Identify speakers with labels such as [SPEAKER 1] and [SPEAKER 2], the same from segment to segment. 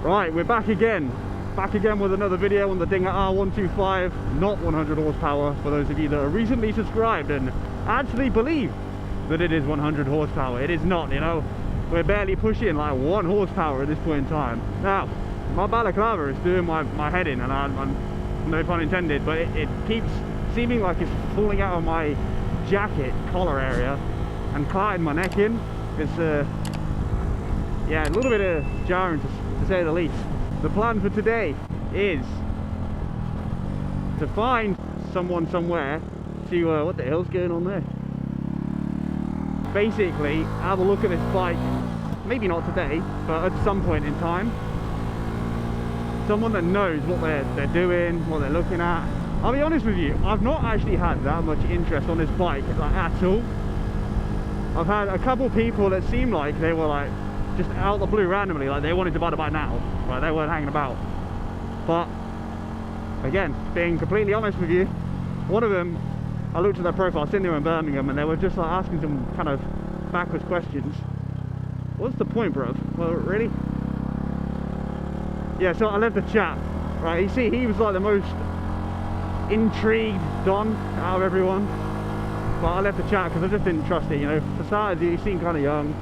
[SPEAKER 1] Right, we're back again with another video on the DJI R125, not 100 horsepower, for those of you that are recently subscribed and actually believe that it is 100 horsepower. It is not, you know, we're barely pushing like 1 horsepower at this point in time. Now, my balaclava is doing my head in, and I'm no pun intended, but it keeps seeming like it's falling out of my jacket collar area and cutting my neck in. It's yeah, a little bit jarring to say the least. The plan for today is to find someone somewhere to what the hell's going on there? Basically have a look at this bike, maybe not today, but at some point in time. Someone that knows what they're doing, what they're looking at. I'll be honest with you, I've not actually had that much interest on this bike like at all. I've had a couple people that seemed like they were like just out of the blue randomly, like they wanted to buy the bike now, right? They weren't hanging about. But again, being completely honest with you, one of them, I looked at their profile, sitting there in Birmingham, and they were just like asking some kind of backwards questions. What's the point, bruv? Well, really? Yeah, so I left the chat, right? You see, he was like the most intrigued Don out of everyone, but I left the chat because I just didn't trust it, you know. For starters, he seemed kind of young.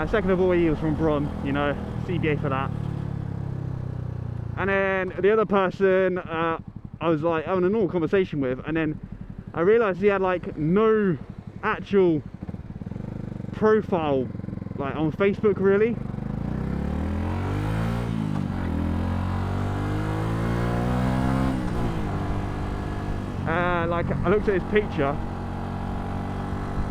[SPEAKER 1] Second of all, he was from Brum, you know, CBA for that. And then the other person I was like having a normal conversation with, and then I realized he had like no actual profile like on Facebook really. Like I looked at his picture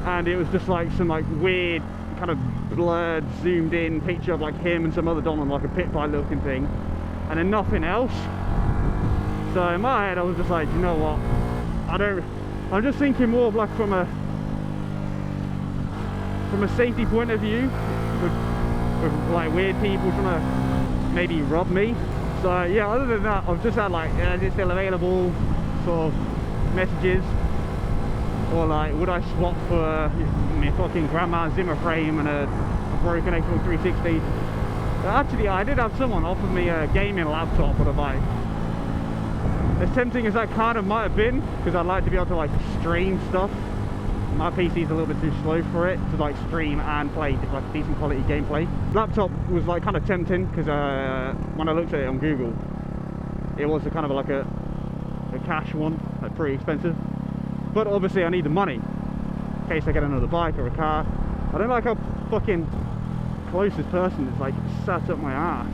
[SPEAKER 1] and it was just like some like weird kind of blurred zoomed in picture of like him and some other Don on like a pit bike looking thing, and then nothing else. So in my head I was just like, you know what, I'm just thinking more of like from a safety point of view, with like weird people trying to maybe rob me. So yeah, other than that, I've just had like, is it still available sort of messages, or like, would I swap for my fucking grandma's Zimmer frame and a broken Xbox 360? But actually, I did have someone offer me a gaming laptop for the bike. As tempting as that kind of might have been, because I'd like to be able to like stream stuff. My PC's a little bit too slow for it to like stream and play like decent quality gameplay. Laptop was like kind of tempting because when I looked at it on Google, it was a kind of like a cash one, like pretty expensive. But obviously I need the money in case I get another bike or a car. I don't like how fucking close this person is like sat up my ass.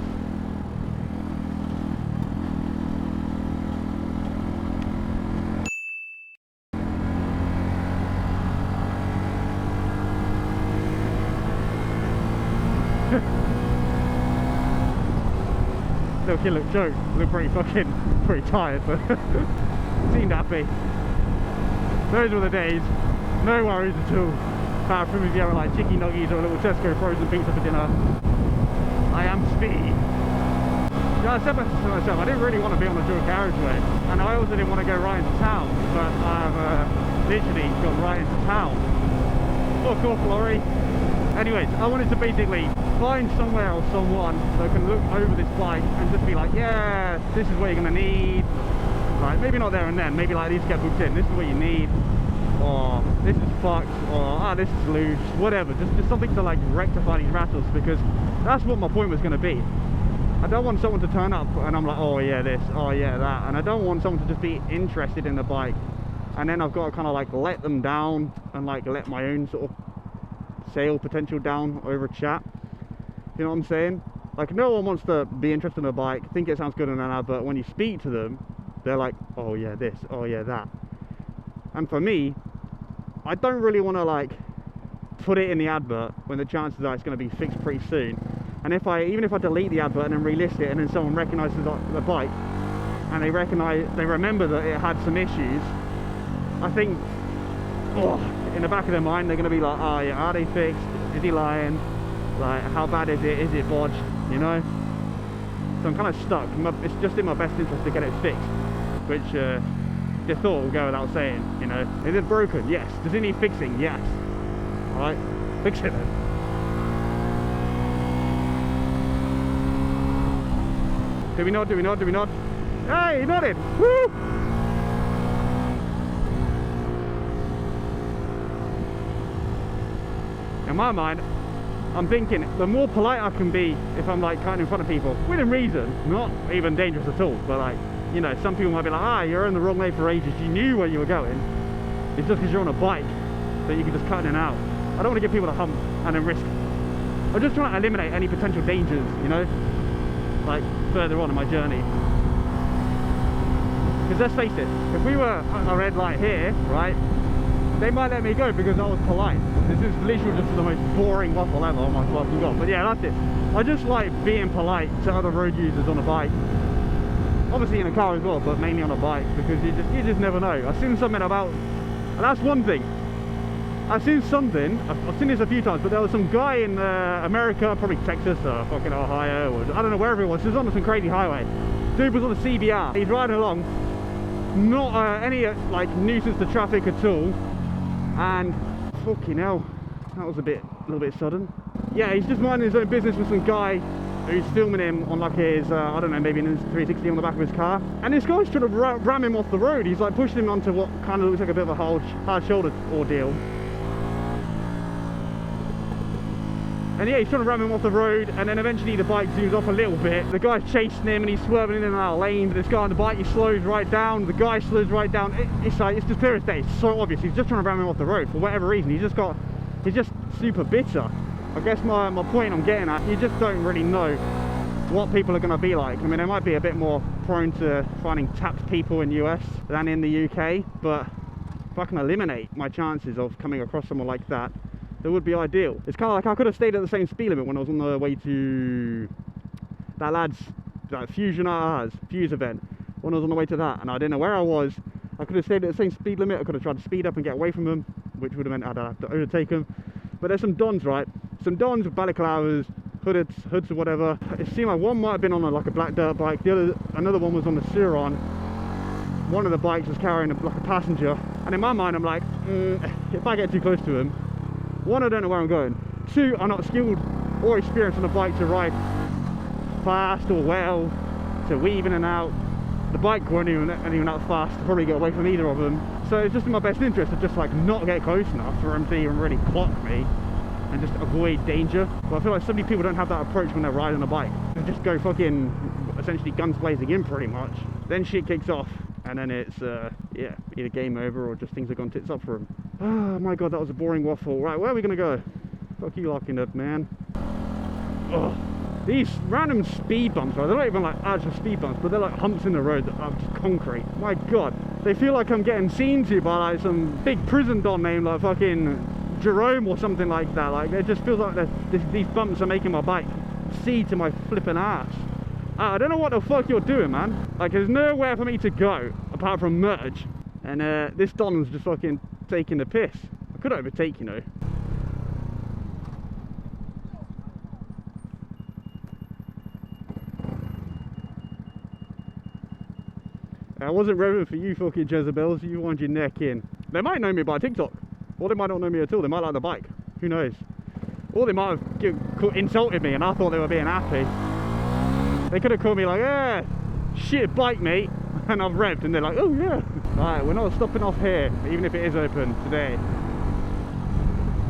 [SPEAKER 1] Little kid looked joke, looked pretty tired, but seemed happy. Those were the days, no worries at all. Apart from if you have like chicken nuggies or a little Tesco frozen pizza for dinner. I am speed. Yeah, I said to myself, I didn't really want to be on a dual carriageway, and I also didn't want to go right into town, but I've literally gone right into town. Fuck off, lorry. Anyways, I wanted to basically find somewhere or someone that can look over this bike and just be like, yeah, this is what you're going to need. Like, maybe not there and then, maybe like these get booked in, this is what you need, or this is fucked, or this is loose, whatever. Just something to like rectify these rattles, because that's what my point was going to be. I don't want someone to turn up and I'm like, oh yeah this, oh yeah that, and I don't want someone to just be interested in the bike and then I've got to kind of like let them down and like let my own sort of sale potential down over chat. You know what I'm saying? Like, no one wants to be interested in a bike, think it sounds good in an advert. When you speak to them, they're like, oh yeah this, oh yeah that. And for me, I don't really want to like put it in the advert when the chances are it's going to be fixed pretty soon. And even if I delete the advert and then relist it, and then someone recognizes the bike and they remember that it had some issues, I think, oh, in the back of their mind they're going to be like, oh yeah, are they fixed? Is he lying? Like, how bad is it? Is it bodged? You know? So I'm kind of stuck. It's just in my best interest to get it fixed, which you thought will go without saying, you know. Is it broken? Yes. Does it need fixing? Yes. Alright, fix it then. Do we nod? Do we nod? Do we nod? Hey, he nodded! Woo! In my mind, I'm thinking the more polite I can be if I'm like kind of in front of people, within reason, not even dangerous at all, but like, you know, some people might be like, ah, you're in the wrong lane for ages, you knew where you were going. It's just because you're on a bike that you can just cut in and out. I don't want to give people a hump and then risk. I'm just trying to eliminate any potential dangers, you know, like further on in my journey. Because let's face it, if we were at a red light here, right, they might let me go because I was polite. This is literally just the most boring waffle ever on my fucking god. But yeah, that's it. I just like being polite to other road users on a bike. Obviously in a car as well, but mainly on a bike, because you just never know. I've seen something about, and that's one thing. I've seen something, I've seen this a few times, but there was some guy in America, probably Texas or fucking Ohio, or I don't know wherever it was. He was on some crazy highway. Dude was on the CBR. He's riding along, not any like nuisance to traffic at all, and fucking hell, that was a little bit sudden. Yeah, he's just minding his own business with some guy who's filming him on like his, I don't know, maybe an 360 on the back of his car. And this guy's trying to ram him off the road. He's like pushing him onto what kind of looks like a bit of a hard shoulder ordeal. And yeah, he's trying to ram him off the road, and then eventually the bike zooms off a little bit. The guy's chasing him and he's swerving in and out of lane. This guy on the bike, he slows right down. The guy slows right down. It's just clear as day. It's so obvious. He's just trying to ram him off the road for whatever reason. He's just super bitter. I guess my point I'm getting at, you just don't really know what people are going to be like. I mean, they might be a bit more prone to finding tapped people in the US than in the UK, but if I can eliminate my chances of coming across someone like that, it would be ideal. It's kind of like I could have stayed at the same speed limit when I was on the way to that lad's Fuse event. When I was on the way to that, and I didn't know where I was, I could have stayed at the same speed limit. I could have tried to speed up and get away from them, which would have meant I'd have to overtake them. But there's some Dons, right? Some Dons with balaclavas, hoods or whatever. It seemed like one might have been on like a black dirt bike. Another one was on the Suron. One of the bikes was carrying like a passenger. And in my mind, I'm like, if I get too close to him, one, I don't know where I'm going. Two, I'm not skilled or experienced on a bike to ride fast or well, to weave in and out. The bike weren't even that fast to probably get away from either of them. So it's just in my best interest to just like not get close enough for them to even really clock me and just avoid danger. But I feel like so many people don't have that approach when they're riding a bike. They just go fucking essentially guns blazing in pretty much. Then shit kicks off, and then it's yeah, either game over or just things have gone tits up for them. Oh my god, that was a boring waffle. Right, where are we gonna go? Fuck you locking up, man. Oh, these random speed bumps, right? They're not even like actual speed bumps, but they're like humps in the road that are just concrete. My god, they feel like I'm getting seen to by like some big prison don named like fucking Jerome or something like that. Like it just feels like these bumps are making my bike see to my flipping ass. I don't know what the fuck you're doing, man. Like there's nowhere for me to go apart from merge, and this Don's just fucking taking the piss. I could overtake, you know. I wasn't revving for you fucking Jezebels. You wind your neck in. They might know me by TikTok, or they might not know me at all. They might like the bike. Who knows? Or they might have insulted me and I thought they were being happy. They could have called me like, yeah, shit bike mate, and I've revved and they're like, oh yeah. Right, we're not stopping off here, even if it is open today.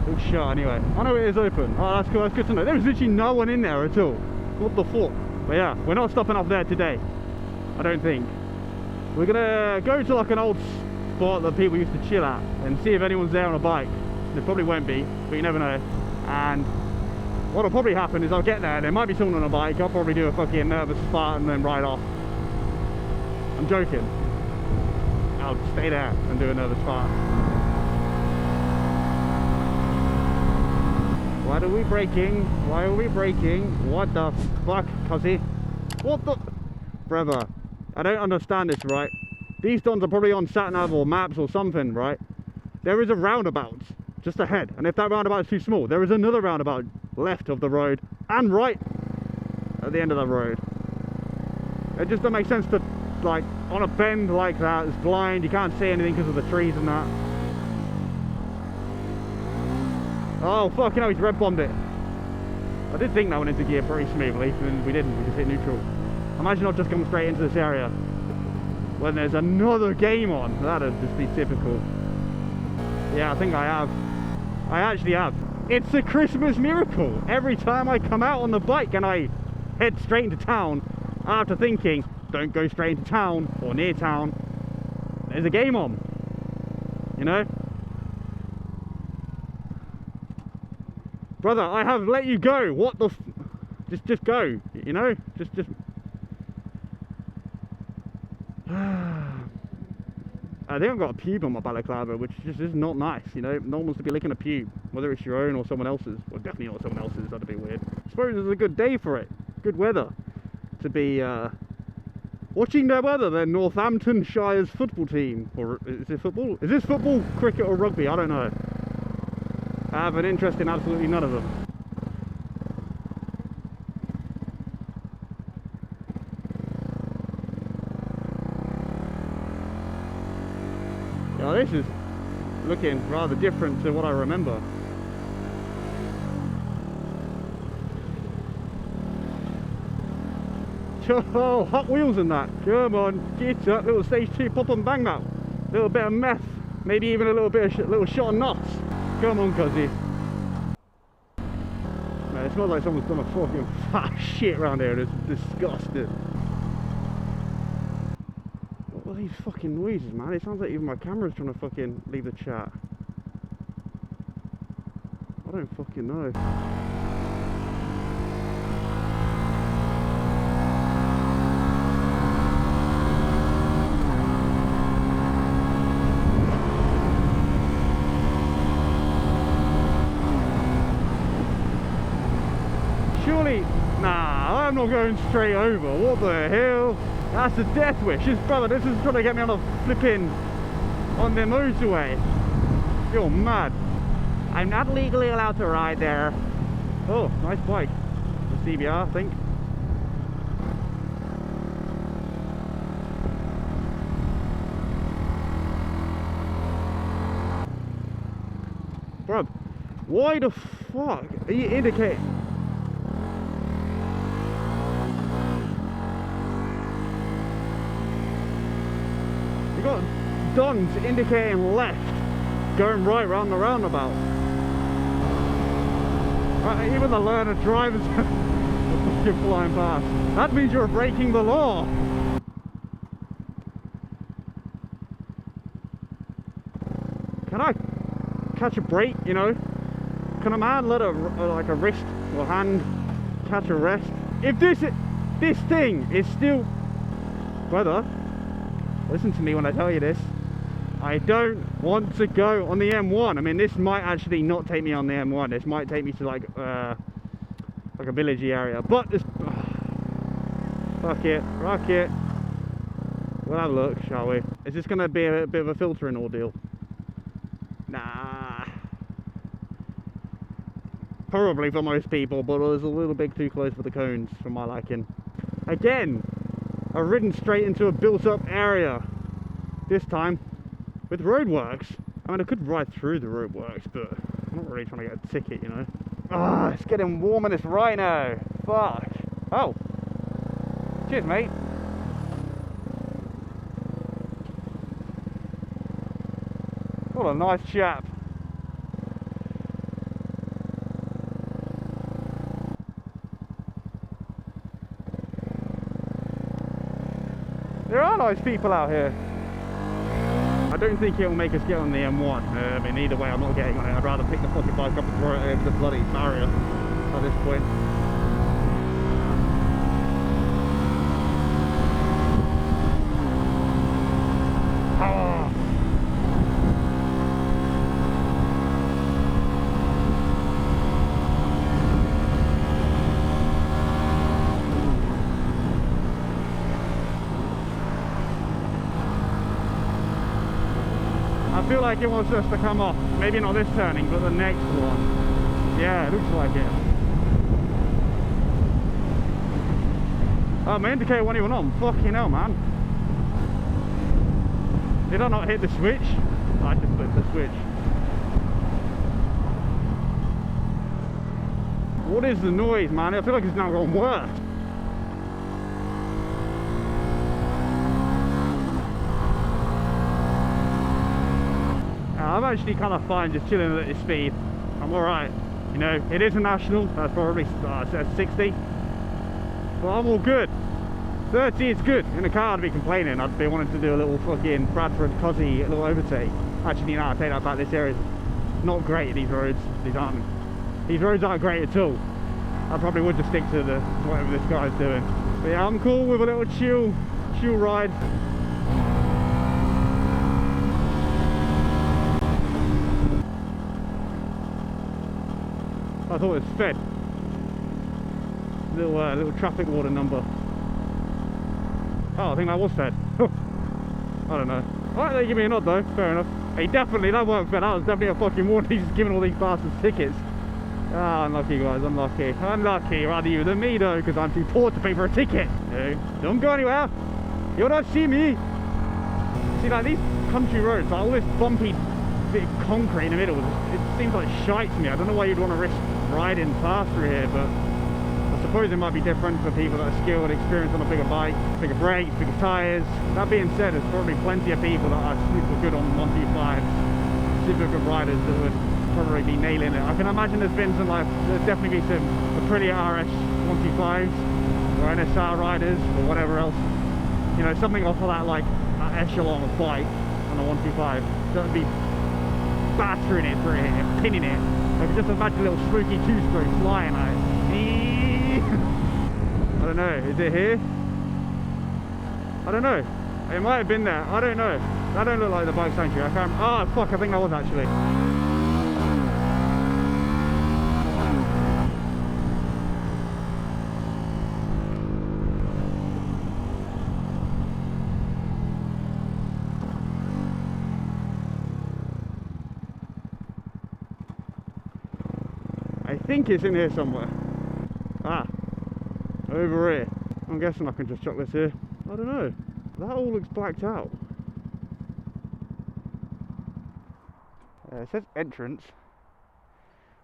[SPEAKER 1] It's shut anyway. I know it is open. Oh, that's cool, that's good to know. There was literally no one in there at all. What the fuck? But yeah, we're not stopping off there today, I don't think. We're gonna go to like an old spot that people used to chill at and see if anyone's there on a bike. There probably won't be, but you never know. And what'll probably happen is I'll get there might be someone on a bike. I'll probably do a fucking nervous fart and then ride off. I'm joking. I'll stay there and do a nervous fart. Why are we braking? Why are we braking? What the fuck, cuzzy? What the... Brother, I don't understand this, right? These Dons are probably on sat-nav or maps or something, right? There is a roundabout just ahead, and if that roundabout is too small, there is another roundabout left of the road and right at the end of the road. It just doesn't make sense to, like, on a bend like that, it's blind, you can't see anything because of the trees and that. Oh, fucking hell, he's red bombed it. I did think that went into gear pretty smoothly, and we didn't, we just hit neutral. Imagine I've just come straight into this area when there's another game on. That'd just be typical. Yeah, I think I have. I actually have. It's a Christmas miracle. Every time I come out on the bike and I head straight into town, after thinking, don't go straight into town or near town, there's a game on. You know? Brother, I have let you go. What the just go, you know? Just I think I've got a pube on my balaclava, which just is not nice, you know? No one wants to be licking a pube, whether it's your own or someone else's. Well, definitely not someone else's, that'd be weird. I suppose it's a good day for it. Good weather to be watching their weather, their Northamptonshire's football team. Or is it football? Is this football, cricket or rugby? I don't know. I have an interest in absolutely none of them. Yeah, this is looking rather different to what I remember. Oh, Hot Wheels and that. Come on, get up, little stage 2 pop and bang that. Little bit of meth, maybe even a little bit of little shot of nuts. Come on, cuzzy. Man, it smells like someone's done a fucking fat shit around here. It's disgusting. What are these fucking noises, man? It sounds like even my camera's trying to fucking leave the chat. I don't fucking know. Surely, nah, I'm not going straight over. What the hell? That's a death wish. Brother, this is trying to get me on a flipping on the motorway. You're mad. I'm not legally allowed to ride there. Oh, nice bike. The CBR, I think. Bruv, why the fuck are you indicating? You got Dons indicating left, going right round the roundabout. Right, even the learner drivers are fucking flying past. That means you're breaking the law. Can I catch a break, you know? Can a man let like a wrist or hand catch a rest? If this thing is still... Brother, listen to me when I tell you this. I don't want to go on the M1. I mean, this might actually not take me on the M1. This might take me to like a villagey area. But this... fuck it. Rock it. We'll have a look, shall we? Is this going to be a bit of a filtering ordeal? Nah. Probably for most people, but it was a little bit too close for the cones for my liking. Again, I've ridden straight into a built-up area. This time with roadworks. I mean, I could ride through the roadworks, but I'm not really trying to get a ticket, you know. Ah, it's getting warm in this rhino. Fuck. Oh. Cheers, mate. What a nice chap. There are nice people out here. I don't think it'll make us get on the M1. I mean, either way, I'm not getting on it. I'd rather pick the fucking bike up and throw it over the bloody barrier at this point. Ah. I feel like it wants us to come off. Maybe not this turning, but the next one. Yeah, it looks like it. Oh, my indicator wasn't even on. Fucking hell, man. Did I not hit the switch? I just flipped the switch. What is the noise, man? I feel like it's now gone worse. actually kind of fine just chilling at this speed. I'm alright. You know, it is a national, that's probably says 60. But I'm all good. 30 is good. In the car I'd be complaining. I'd be wanting to do a little fucking Bradford Cosy little overtake. Actually, no, I take that back. This area's not great, these roads. These roads aren't great at all. I probably would just stick to whatever this guy's doing. But yeah, I'm cool with a little chill ride. I thought it was fed. Little traffic warden number. Oh, I think that was fed. I don't know. Alright, they give me a nod though, fair enough. Hey, definitely, that weren't fed. That was definitely a fucking warning. He's giving all these bastards tickets. Ah, unlucky guys, unlucky. Unlucky, rather you than me though, because I'm too poor to pay for a ticket. Hey, don't go anywhere. You'll not see me. See, like these country roads, like all this bumpy bit of concrete in the middle, it seems like shite to me. I don't know why you'd want to risk riding fast through here, but I suppose it might be different for people that are skilled and experienced on a bigger bike, bigger brakes, bigger tyres. That being said, there's probably plenty of people that are super good on 125, super good riders that would probably be nailing it. I can imagine there's definitely be some Aprilia RS 125s or NSR riders or whatever else. You know, something off of that echelon of bike on a 125 that would be battering it through here, pinning it. I can just imagine a little spooky two-stroke flying at it. I don't know, is it here? I don't know. It might have been there, I don't know. That don't look like the bike sanctuary, I can't. Oh fuck, I think that was actually. I think it's in here somewhere. Ah, over here. I'm guessing I can just chuck this here. I don't know. That all looks blacked out. It says entrance.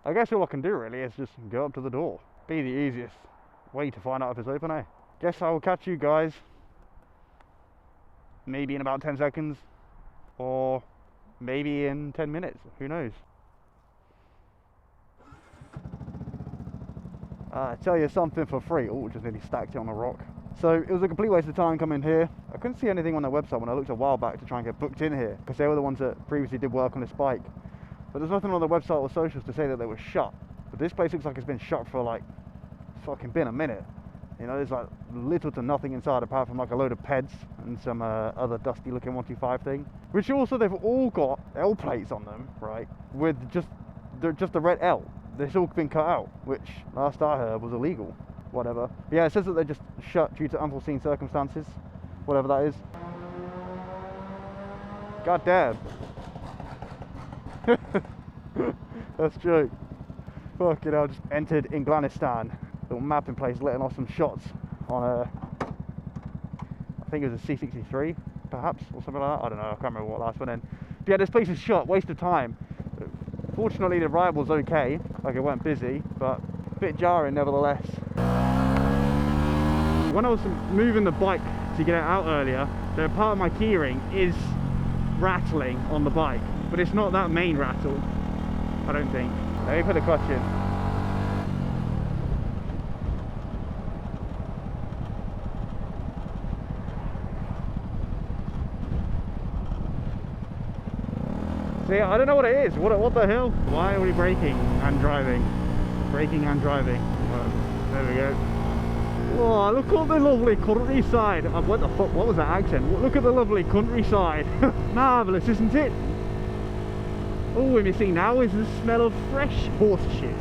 [SPEAKER 1] I guess all I can do really is just go up to the door. Be the easiest way to find out if it's open, eh? Guess I will catch you guys maybe in about 10 seconds or maybe in 10 minutes. Who knows? I tell you something for free. Oh, just nearly stacked it on a rock. So it was a complete waste of time coming here. I couldn't see anything on their website when I looked a while back to try and get booked in here, because they were the ones that previously did work on this bike. But there's nothing on their website or socials to say that they were shut. But this place looks like it's been shut for like fucking been a minute. You know, there's like little to nothing inside apart from like a load of peds and some other dusty looking 125 thing. Which also they've all got L plates on them, right? With just the red L. It's all been cut out, which last I heard was illegal. Whatever. But yeah, it says that they're just shut due to unforeseen circumstances. Whatever that is. God damn. That's true. Fucking hell, just entered Inglanistan. Little map in place, letting off some shots on a, I think it was a C63 perhaps, or something like that. I don't know, I can't remember what last one in. But yeah, this place is shut, waste of time. Fortunately the ride was okay, like it weren't busy, but a bit jarring nevertheless. When I was moving the bike to get it out earlier, the part of my keyring is rattling on the bike, but it's not that main rattle, I don't think. Let me put the clutch in. See, I don't know what it is. What the hell? Why are we braking and driving? Braking and driving. There we go. Oh, look at the lovely countryside. What the fuck? What was that accent? Look at the lovely countryside. Marvellous, isn't it? All we're missing now is the smell of fresh horse shit.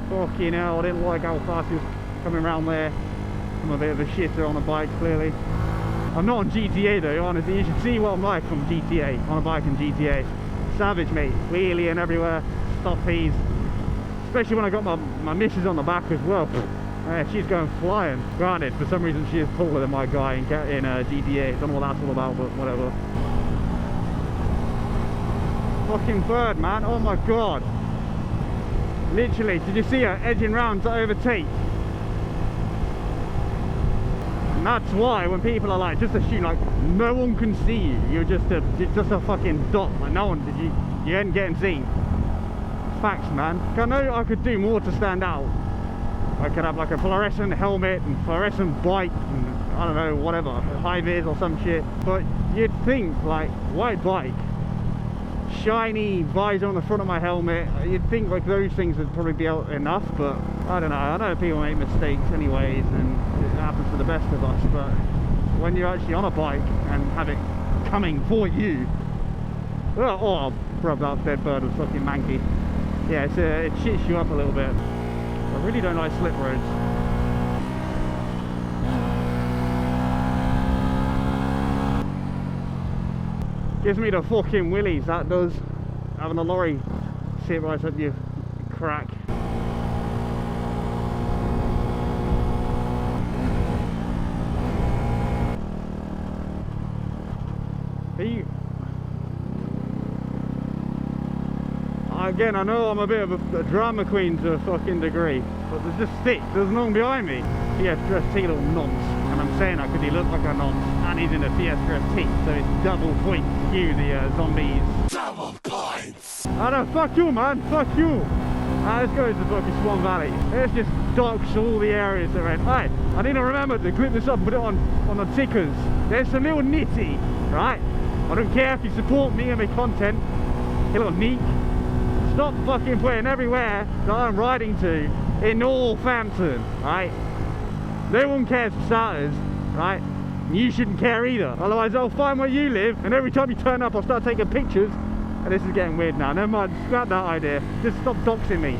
[SPEAKER 1] Fucking hell, I didn't like how fast he was coming around there. I'm a bit of a shitter on a bike, clearly. I'm not on GTA though, honestly. You should see what I'm like from GTA, on a bike in GTA. Savage, mate. Wheeling everywhere, stoppies. Especially when I got my missus on the back as well. Yeah, she's going flying. Granted, for some reason she is taller than my guy in GTA. Don't know what that's all about, but whatever. Fucking bird, man. Oh my god. Literally, did you see her edging round to overtake? And that's why when people are like, just assume like no one can see you, you're just a fucking dot, like no one, you ain't getting seen. Facts, man. I know I could do more to stand out. I could have like a fluorescent helmet and fluorescent bike and I don't know, whatever, high vis or some shit. But you'd think like white bike, shiny visor on the front of my helmet, you'd think like those things would probably be enough, but I don't know. I know people make mistakes anyways and it happens to the best of us, but when you're actually on a bike and have it coming for you, oh, I'll rub that dead bird with fucking manky. Yeah, it shits you up a little bit. I really don't like slip roads. Gives me the fucking willies, that does. Having a lorry sit right up your crack. Are you... Again, I know I'm a bit of a drama queen to a fucking degree, but there's just stick, there's no one behind me. PS3 little nonce, and I'm saying that because he looks like a nonce, and he's in a PS3, so it's double points to you, the zombies. Double points! I know, fuck you, man, fuck you! Let's go to fucking Swan Valley. Let's just dox all the areas that are in. Hey, I need to remember to clip this up and put it on the tickers. There's some little nitty, right? I don't care if you support me and my content, you little neek. Stop fucking putting everywhere that I'm riding to in Northampton, right? No one cares for starters, right? You shouldn't care either. Otherwise I'll find where you live and every time you turn up I'll start taking pictures. And this is getting weird now. Never mind, scrap that idea. Just stop doxing me.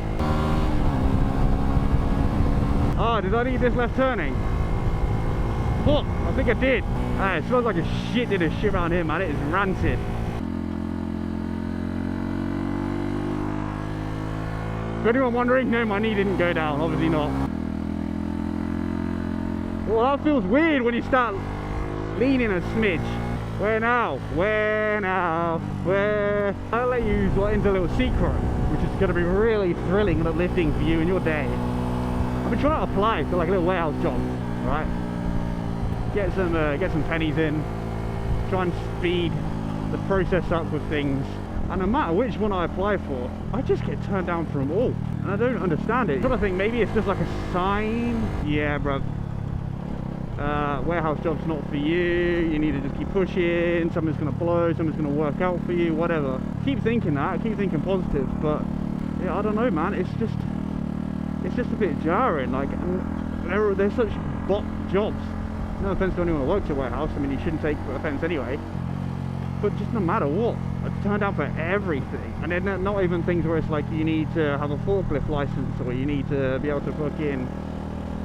[SPEAKER 1] Oh, did I need this left turning? Oh, I think I did. It smells like a shit did a shit around here, man. It is rancid. For anyone wondering, no, my knee didn't go down, obviously not. Well, that feels weird when you start leaning a smidge. Where now? Where now? Where? I'll let you into a little secret, which is going to be really thrilling and uplifting for you in your day. I've been trying to apply for like a little warehouse job, right? Get some pennies in, try and speed the process up with things. And no matter which one I apply for, I just get turned down for them all. And I don't understand it. I think maybe it's just like a sign. Yeah, bruv. Warehouse job's not for you. You need to just keep pushing. Something's going to blow. Something's going to work out for you. Whatever. Keep thinking that. Keep thinking positive. But yeah, I don't know, man. It's just a bit jarring. Like, they're such bot jobs. No offense to anyone who works at a warehouse. I mean, you shouldn't take offense anyway. But just no matter what, I turned down for everything. And then not even things where it's like you need to have a forklift license or you need to be able to fucking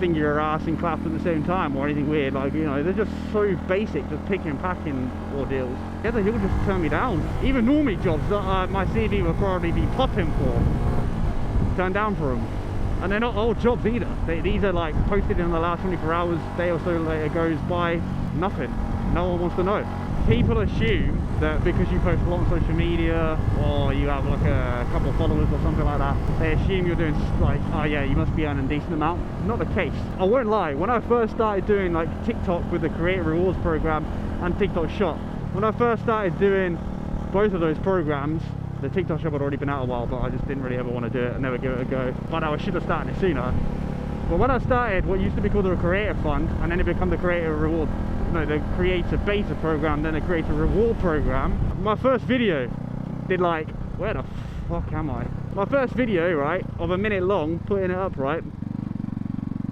[SPEAKER 1] finger your ass and clap at the same time or anything weird. Like, you know, they're just so basic, just picking and packing ordeals. Yeah, he'll just turn me down. Even normie jobs that my CV will probably be popping for, turn down for them. And they're not old jobs either. These are like posted in the last 24 hours, day or so later goes by, nothing. No one wants to know. People assume that because you post a lot on social media or you have like a couple of followers or something like that, they assume you're doing like, oh yeah, you must be earning a decent amount. Not the case. I won't lie, when I first started doing like TikTok with the Creator Rewards program and TikTok Shop, when I first started doing both of those programs, the TikTok Shop had already been out a while, but I just didn't really ever want to do it and never give it a go. But I should have started it sooner. But when I started what used to be called the Creator Fund, and then it became the Creator Reward, no, the Creator Beta program, then the Creator Reward program. My first video did like, where the fuck am I? My first video, right, of a minute long, putting it up, right,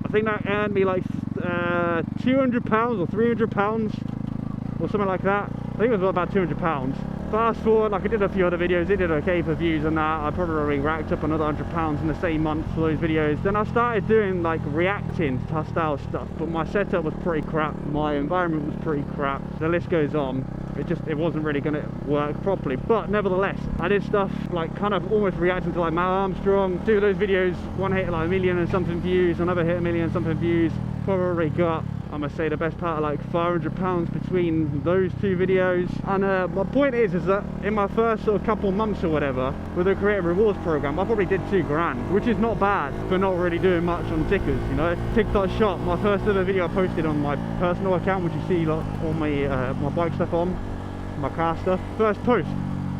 [SPEAKER 1] I think that earned me like £200 or £300 or something like that. I think it was about £200. Fast forward, like I did a few other videos, it did okay for views and that. I probably racked up another £100 in the same month for those videos. Then I started doing like reacting to style stuff, but my setup was pretty crap, my environment was pretty crap, the list goes on. It wasn't really going to work properly, but nevertheless I did stuff like kind of almost reacting to like Mal Armstrong. Two of those videos, one hit like 1 million and something views, another hit 1 million and something views. Probably got I'm gonna say the best part of like £500 between those two videos. And my point is that in my first sort of couple months or whatever with the creator rewards program, I probably did £2 which is not bad for not really doing much on tickers, you know. TikTok shop, my first ever video I posted on my personal account, which you see like all my bike stuff on, my car stuff. First post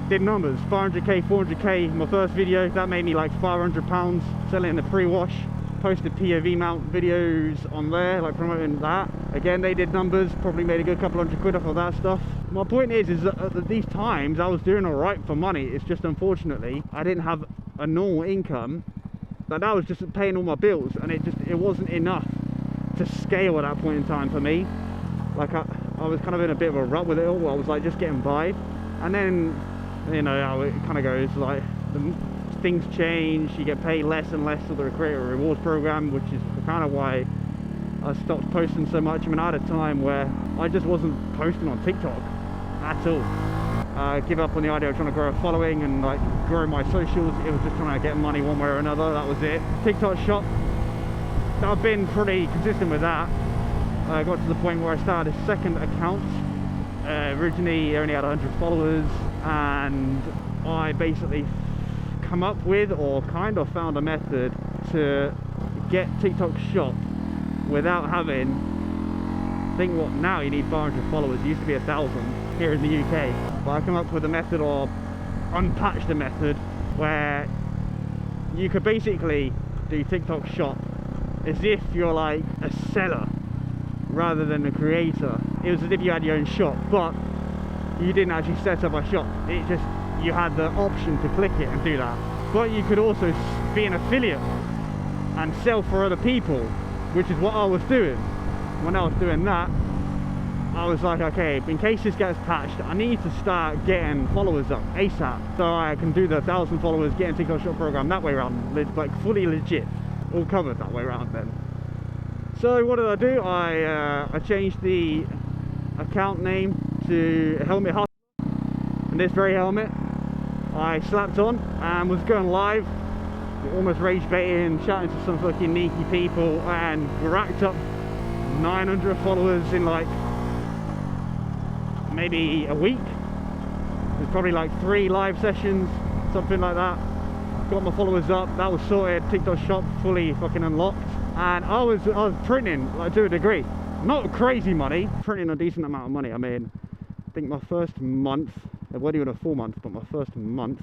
[SPEAKER 1] did numbers, 500k, 400k. My first video that made me like £500 selling the pre-wash. Posted POV mount videos on there, like promoting that. Again, they did numbers, probably made a good couple £100 off of that stuff. My point is that at these times I was doing all right for money. It's just unfortunately I didn't have a normal income, but that was just paying all my bills, and it wasn't enough to scale at that point in time for me. Like I was kind of in a bit of a rut with it all. I was like just getting by, and then you know how it kind of goes, like things change, you get paid less and less for the creator rewards program, which is kind of why I stopped posting so much. I mean, I had a time where I just wasn't posting on TikTok at all. I give up on the idea of trying to grow a following and like grow my socials. It was just trying to get money one way or another. That was it. TikTok shop, I've been pretty consistent with that. I got to the point where I started a second account. Originally I only had 100 followers, and I basically come up with, or kind of found a method to get TikTok shop without having, think what, now you need 500 followers. It used to be 1,000 here in the UK, but I come up with a method, or unpatched a method, where you could basically do TikTok shop as if you're like a seller rather than a creator. It was as if you had your own shop, but you didn't actually set up a shop. It just, you had the option to click it and do that. But you could also be an affiliate and sell for other people, which is what I was doing. When I was doing that, I was like, okay, in case this gets patched, I need to start getting followers up ASAP, so I can do the 1,000 followers, getting TikTok shop program that way around, like fully legit, all covered that way around then. So what did I do? I changed the account name to Helmet Hustle, and this very helmet I slapped on and was going live, almost rage baiting, chatting to some fucking sneaky people, and racked up 900 followers in like maybe a week. There's probably like 3 live sessions, something like that. Got my followers up, that was sorted. TikTok shop fully fucking unlocked, and I was printing like to a degree, not crazy money, printing a decent amount of money. I mean, I think my first month, it wasn't even a full month, but my first month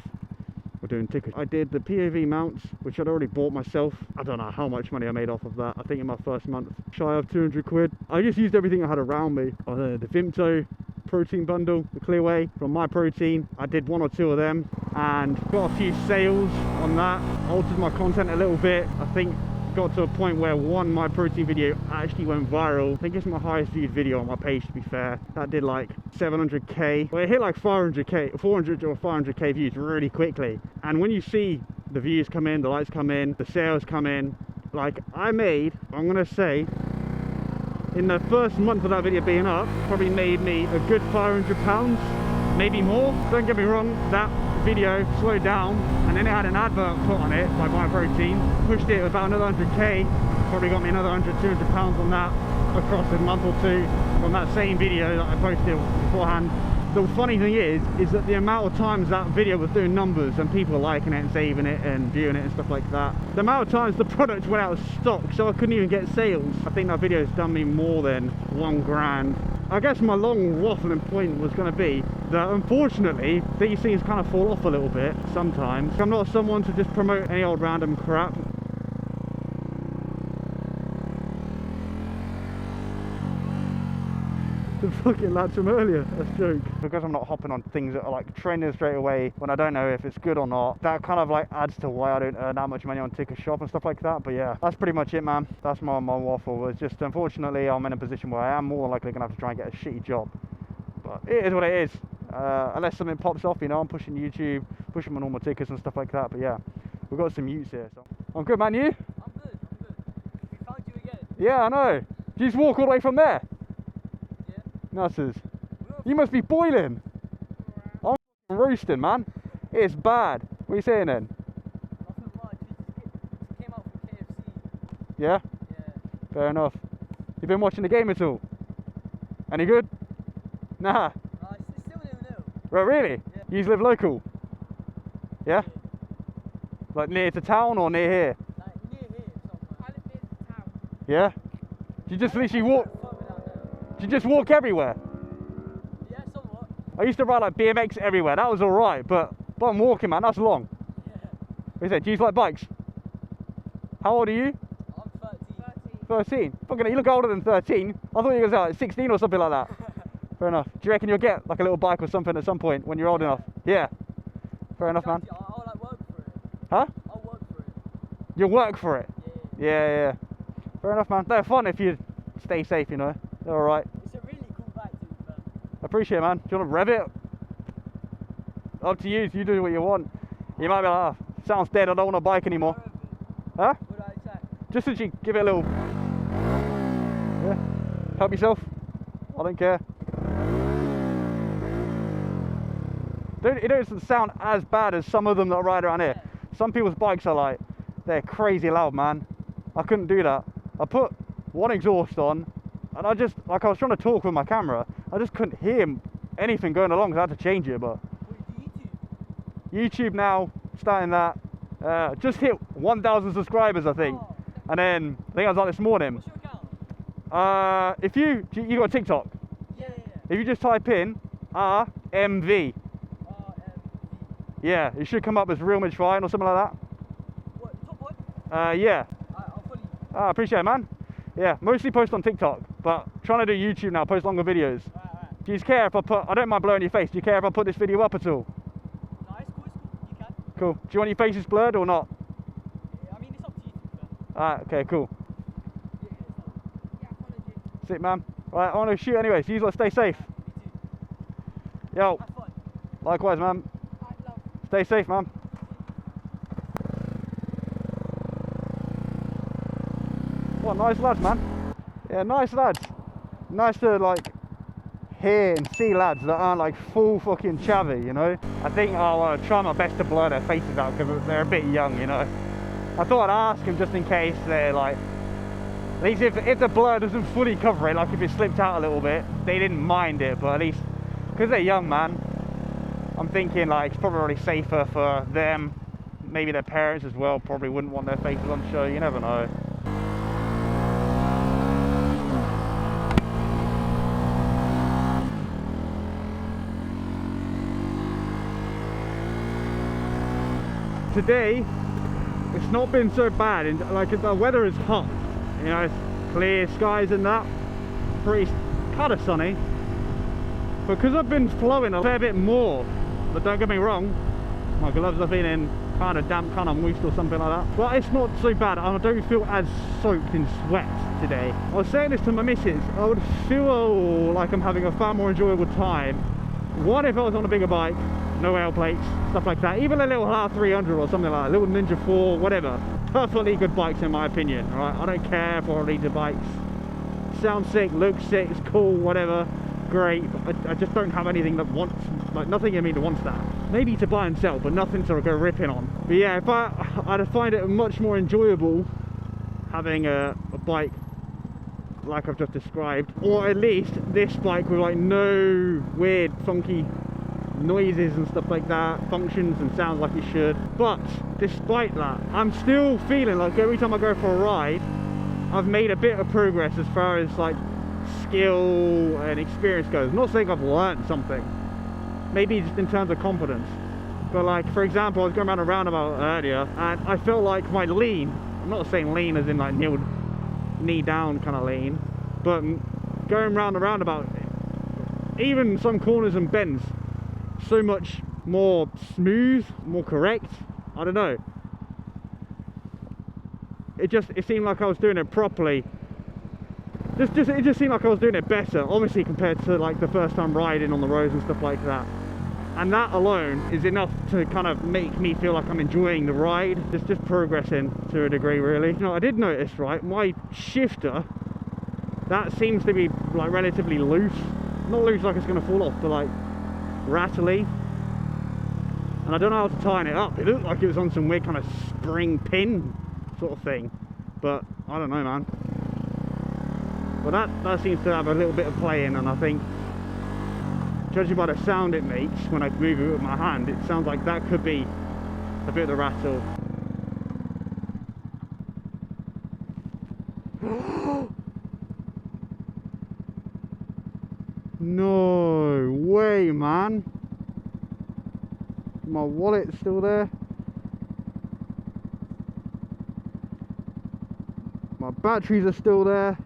[SPEAKER 1] we're doing tickets, I did the POV mounts, which I'd already bought myself. I don't know how much money I made off of that. I think in my first month, shy of 200 quid. I just used everything I had around me. The Vimto protein bundle, the Clearway from My Protein, I did 1 or 2 of them and got a few sales on that. Altered my content a little bit. I think got to a point where one My Protein video actually went viral. I think it's my highest viewed video on my page, to be fair. That did like 700k. Well, it hit like 400 or 500k views really quickly. And when you see the views come in, the likes come in, the sales come in, like I made, I'm gonna say, in the first month of that video being up, probably made me a good £500, maybe more. Don't get me wrong, that video slowed down, and then it had an advert put on it by My Protein, pushed it about another 100k, probably got me another 100-200 pounds on that across a month or 2 from that same video that I posted beforehand. The funny thing is that the amount of times that video was doing numbers and people liking it and saving it and viewing it and stuff like that, the amount of times the product went out of stock, so I couldn't even get sales. I think that video has done me more than £1 I guess my long waffling point was going to be that unfortunately these things kind of fall off a little bit sometimes. I'm not someone to just promote any old random crap. The fucking lads from earlier, that's a joke. Because I'm not hopping on things that are like trending straight away when I don't know if it's good or not, that kind of like adds to why I don't earn that much money on ticket shop and stuff like that. But yeah, that's pretty much it, man. That's my waffle. It's just unfortunately I'm in a position where I am more likely gonna have to try and get a shitty job, but it is what it is. Unless something pops off, you know, I'm pushing YouTube, pushing my normal tickets and stuff like that. But yeah, we've got some utes here, so I'm good, man. You?
[SPEAKER 2] I'm good. We found you again.
[SPEAKER 1] Yeah, I know. Did you just walk all the way from there? Nutters. You must be boiling. I'm roasting, man. It's bad. What are you saying then?
[SPEAKER 2] Nothing much. We just came out from KFC.
[SPEAKER 1] Yeah?
[SPEAKER 2] Yeah.
[SPEAKER 1] Fair enough. You been watching the game at all? Any good? Nah.
[SPEAKER 2] It's still new.
[SPEAKER 1] Right, really?
[SPEAKER 2] Yeah.
[SPEAKER 1] You live local? Yeah? Like near to town or near here?
[SPEAKER 2] Like near here, somewhere. I live near the town.
[SPEAKER 1] Yeah? Do you just literally walk? Do you just walk everywhere?
[SPEAKER 2] Yeah, somewhat.
[SPEAKER 1] I used to ride like BMX everywhere. That was alright, but I'm walking, man. That's long.
[SPEAKER 2] Yeah.
[SPEAKER 1] What is that? Do you like bikes? How old are you?
[SPEAKER 2] I'm 13.
[SPEAKER 1] 13. Fucking, you look older than 13. I thought you were like 16 or something like that. Fair enough. Do you reckon you'll get like a little bike or something at some point when you're old enough? Yeah. Fair enough, man.
[SPEAKER 2] I'll like work for it.
[SPEAKER 1] Huh?
[SPEAKER 2] I'll work for it.
[SPEAKER 1] You'll work for it?
[SPEAKER 2] Yeah.
[SPEAKER 1] Yeah. Fair enough, man. They're fun if you stay safe, you know. They're alright.
[SPEAKER 2] It's a really cool bike to be fair.
[SPEAKER 1] Appreciate it, man. Do you want to rev it? Up to you. You do what you want. You might be like, oh, sounds dead. I don't want a bike anymore. Huh?
[SPEAKER 2] What do I say?
[SPEAKER 1] Just as you give it a little. Yeah. Help yourself. I don't care. It doesn't sound as bad as some of them that ride around here. Some people's bikes are like, they're crazy loud, man. I couldn't do that. I put one exhaust on, and I just, like I was trying to talk with my camera, I just couldn't hear anything going along, so I had to change it, but. YouTube now, starting that. Just hit 1,000 subscribers, I think.
[SPEAKER 2] Oh.
[SPEAKER 1] And then, I think I was like this morning.
[SPEAKER 2] What's your account?
[SPEAKER 1] If you got TikTok?
[SPEAKER 2] Yeah.
[SPEAKER 1] If you just type in RMV. Yeah, it should come up as Real Mitch Vian or something like that.
[SPEAKER 2] What, top one?
[SPEAKER 1] Yeah.
[SPEAKER 2] I'll follow you.
[SPEAKER 1] I appreciate it, man. Yeah, mostly post on TikTok, but trying to do YouTube now, post longer videos.
[SPEAKER 2] Right.
[SPEAKER 1] Do you care if I put, I don't mind blurring your face, do you care if I put this video up at all?
[SPEAKER 2] No, it's cool. You can.
[SPEAKER 1] Cool. Do you want your faces blurred or not?
[SPEAKER 2] I mean, it's up to you.
[SPEAKER 1] Alright, okay, cool.
[SPEAKER 2] Yeah, I followed you.
[SPEAKER 1] Sick, man. Right, I want to shoot anyway, so you lot stay safe.
[SPEAKER 2] Me too.
[SPEAKER 1] Yo,
[SPEAKER 2] Have fun.
[SPEAKER 1] likewise, man.
[SPEAKER 2] I love.
[SPEAKER 1] Stay safe, man. What nice lads, man. Yeah, nice lads. Nice to like hear and see lads that aren't like full fucking chavvy, you know. I think I'll try my best to blur their faces out because they're a bit young, you know. I thought I'd ask them just in case they're like, at least if the blur doesn't fully cover it, like if it slipped out a little bit, they didn't mind it, but at least because they're young, man, I'm thinking like it's probably safer for them, maybe their parents as well probably wouldn't want their faces on show, you never know. Today it's not been so bad, and like the weather is hot, you know, it's clear skies and that, pretty kind of sunny, because I've been flowing a fair bit more. But don't get me wrong, my gloves have been in kind of damp, kind of moist or something like that, but it's not so bad. I don't feel as soaked in sweat today. I was saying this to my missus, I would feel like I'm having a far more enjoyable time, one, if I was on a bigger bike, no L plates, stuff like that, even a little R300 or something like that, a little Ninja 4, whatever. Perfectly good bikes in my opinion, right? I don't care for litre bikes. Sound sick, look sick, it's cool, whatever, great. I just don't have anything that wants, like nothing in me that wants that. Maybe to buy and sell, but nothing to go ripping on. But yeah, if I'd find it much more enjoyable having a bike like I've just described, or at least this bike with like no weird funky noises and stuff like that, functions and sounds like it should. But despite that, I'm still feeling like every time I go for a ride, I've made a bit of progress as far as like skill and experience goes. I'm not saying I've learned something, maybe just in terms of confidence, but like for example, I was going around a roundabout earlier and I felt like my lean, I'm not saying lean as in like knee down kind of lean, but going round the roundabout, even some corners and bends, so much more smooth, more correct. I don't know, it seemed like I was doing it properly. It just seemed like I was doing it better, obviously compared to like the first time riding on the roads and stuff like that. And that alone is enough to kind of make me feel like I'm enjoying the ride. It's just progressing to a degree, really. You know, I did notice, right, my shifter, that seems to be like relatively loose. Not loose like it's going to fall off, but like rattly. And I don't know how to tighten it up. It looked like it was on some weird kind of spring pin sort of thing. But I don't know, man. But that seems to have a little bit of play in, and I think, judging by the sound it makes when I move it with my hand, it sounds like that could be a bit of the rattle. No way, man. My wallet's still there. My batteries are still there.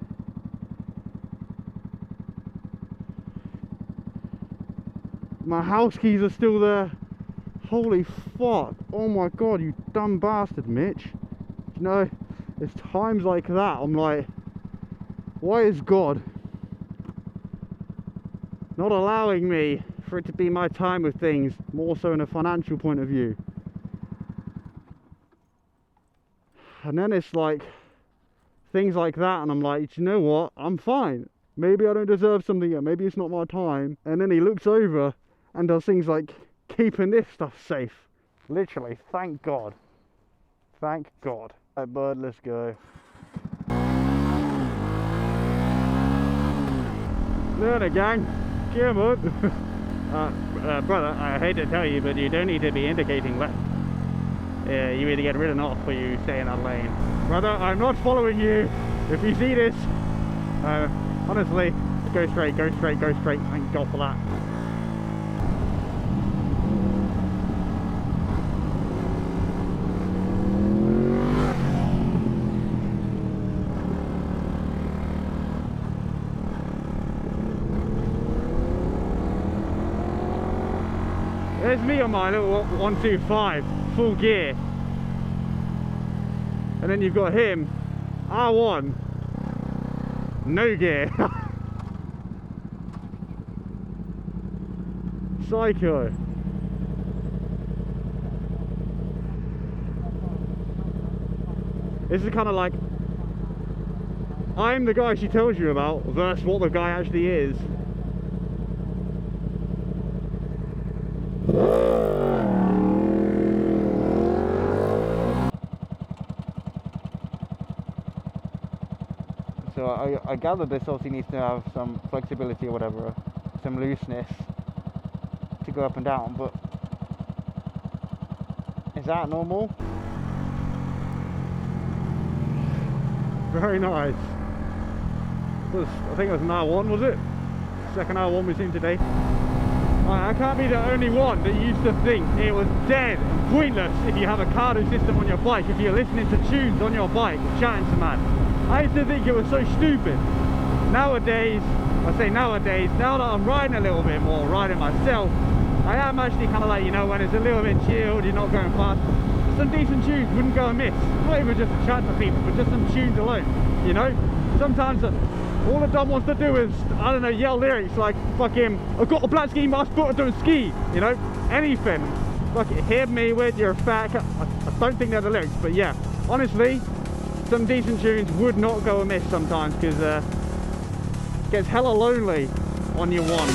[SPEAKER 1] My house keys are still there. Holy fuck. Oh my god, you dumb bastard, Mitch. You know, it's times like that I'm like, why is God not allowing me for it to be my time with things, more so in a financial point of view? And then it's like things like that, and I'm like, you know what, I'm fine. Maybe I don't deserve something yet, maybe it's not my time. And then he looks over and does things like keeping this stuff safe. Literally, thank God. Thank God. Right, bud, let's go. There, gang. Come on. Brother, I hate to tell you, but you don't need to be indicating left. You either get ridden off or you stay in that lane. Brother, I'm not following you. If you see this, honestly, go straight, go straight, go straight. Thank God for that. There's me on my little 125 full gear, and then you've got him R1 no gear. Psycho. This is kind of like, I'm the guy she tells you about versus what the guy actually is. So I gather this obviously needs to have some flexibility or whatever, some looseness to go up and down, but is that normal? Very nice. I think it was an R1, was it? Second R1 we've seen today. I can't be the only one that used to think it was dead and pointless if you have a Cardo system on your bike, if you're listening to tunes on your bike, chatting to man. I used to think it was so stupid. Nowadays, I say nowadays, now that I'm riding a little bit more, riding myself, I am actually kind of like, you know, when it's a little bit chilled, you're not going fast, some decent tunes wouldn't go amiss. Not even just to chat to people, but just some tunes alone, you know? Sometimes all the Dom wants to do is, I don't know, yell lyrics like fucking, I've got a black ski mask but I don't ski, you know? Anything. Fucking hit me with your fat, I don't think they're the lyrics, but yeah, honestly, some decent tunes would not go amiss sometimes, because it gets hella lonely on your one.